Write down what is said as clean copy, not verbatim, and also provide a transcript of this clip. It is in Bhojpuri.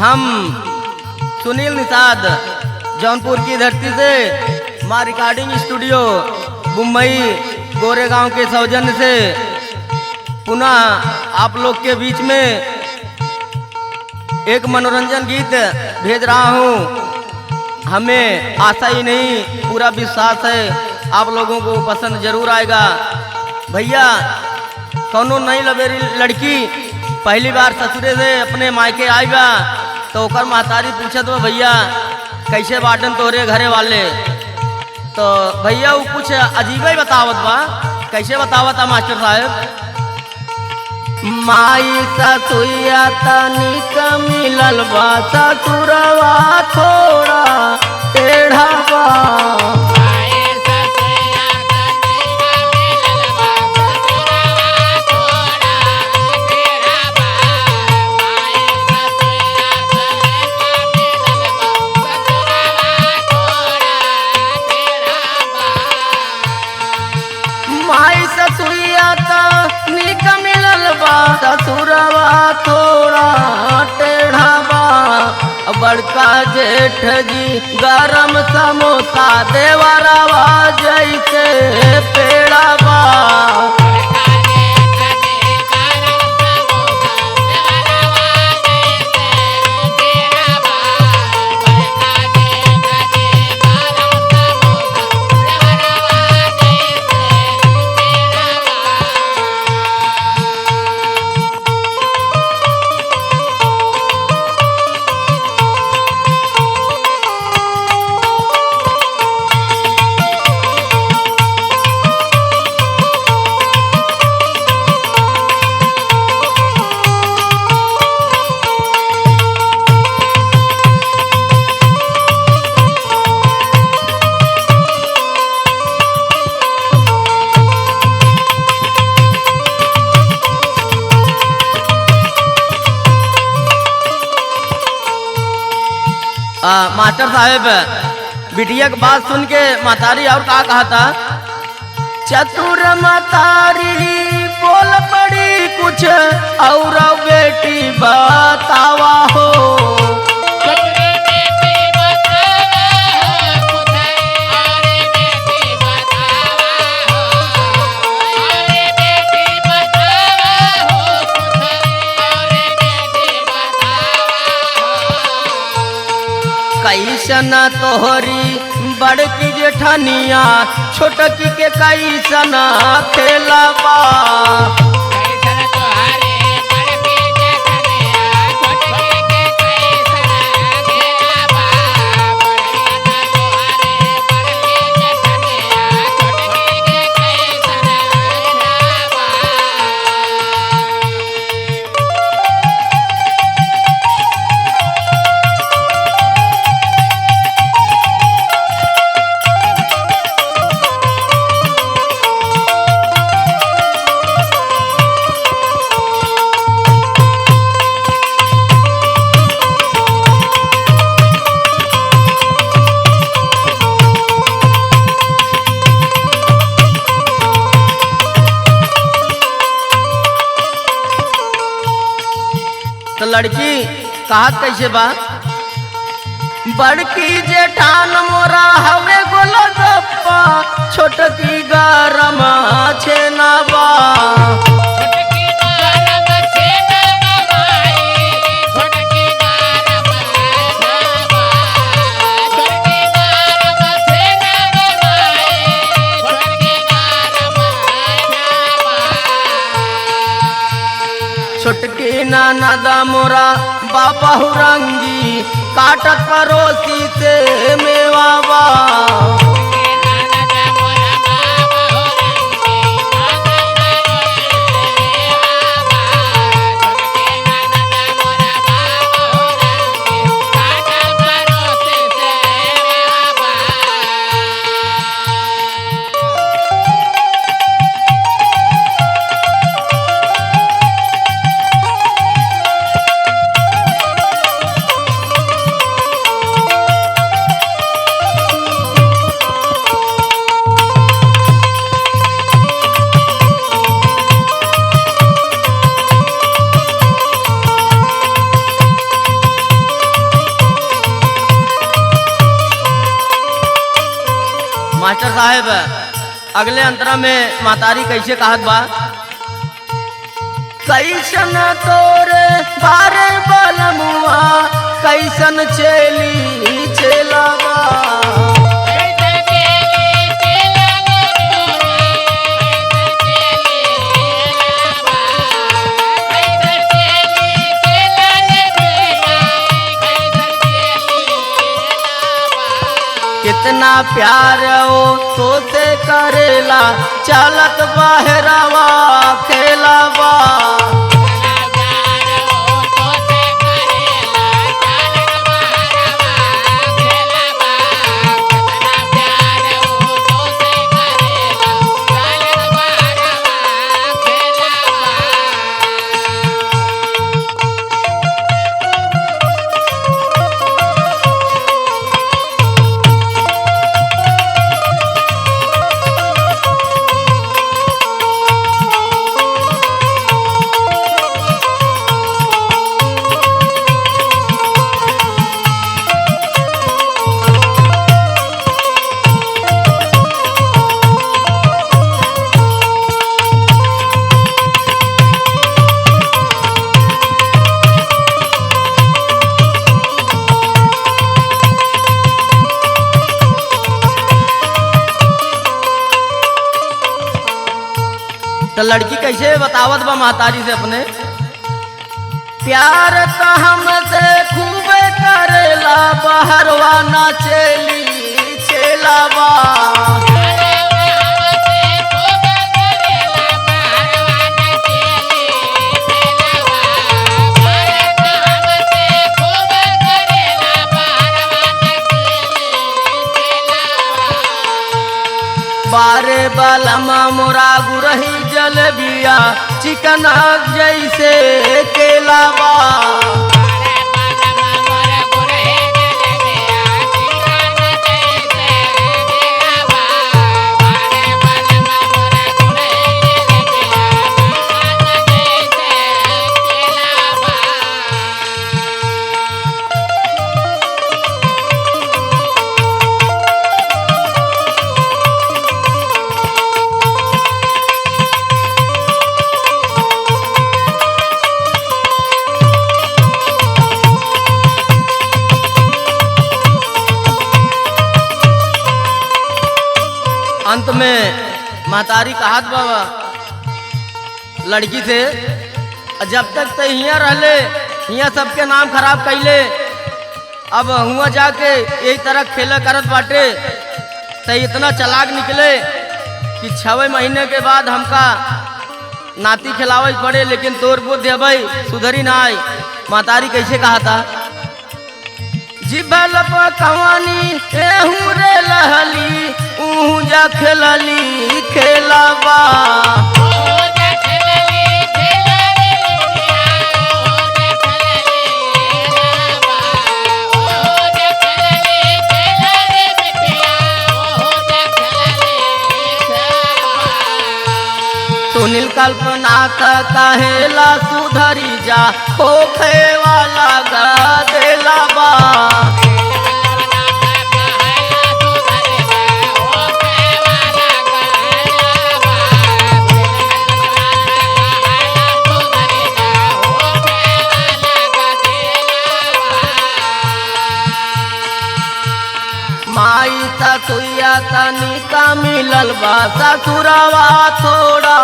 हम सुनील निषाद जौनपुर की धरती से माँ रिकॉर्डिंग स्टूडियो मुंबई गोरेगांव के सौजन्य से पुनः आप लोग के बीच में एक मनोरंजन गीत भेज रहा हूँ। हमें आशा ही नहीं पूरा विश्वास है आप लोगों को पसंद जरूर आएगा। भैया कौनो नई लवेरी लड़की पहली बार ससुरे से अपने मायके आएगा तो ओकर महतारी पूछत बा भैया कैसे बाटन तोरे घरे वाले, तो भैया वो कुछ अजीब ही बतावत बा। कैसे बतावत मास्टर साहब? माई ससुया तनिक मिलल बा ससुरवा थोड़ा टेढ़ा बा। माई ससुया तनिक मिलल बा ससुरवा थोड़ा टेढ़ा बा। बड़का जेठ जी गरम समोसा देवरवा जैसे पेड़ा बा। मास्टर साहब बिटिया की बात सुन के मतारी और का कहा था? चतुर मतारी बोल पड़ी कुछ और बेटी बतावा हो। कैसन तोहरी बड़की जेठनिया छोटकी के कैसन खेलबा। तो लड़की कहत कैसे बा? बड़की जेठान मोरा हवे गोलगप्पा छोटकी गरम छेना बा। छोटकी नाना मोरा बाबा रंगी काटत परोसी से मेवा बा। साहेब अगले अंतरा में मातारी कैसे कहत बा, कैसन तोरे बारे बलमुआ कैसन चेली चेलावा, कितना प्यार ओ तो से करेला चलत बहरावा खेलावा, तो लड़की कैसे बतावत बा माताजी से अपने, प्यार तो हमसे खूब करेला बहरवा ना चेली चेलावा, बारे बलमा मोरा गुरही जलबिया चिकन जैसे केलावा, अंत में मातारी कहत बाबा लड़की से, जब तक तो हियाँ रहले हियाँ सबके नाम खराब कैले, अब हुआ जाके यही तरह खेल करत बाटे तो इतना चालाक निकले कि 6 महीने के बाद हमका नाती खिलावे पड़े, लेकिन तोर बुद्धि भाई सुधरी ना आई। मातारी कैसे कहा था, जिभल पकवानी एहू रे लहली ऊहू जा खेलली खेलावा, सुनील कल्पना कहेला सुधरी जा होखे वाला गा देला बा, माई ससुया तनिका मिलल बा ससुरवा थोड़ा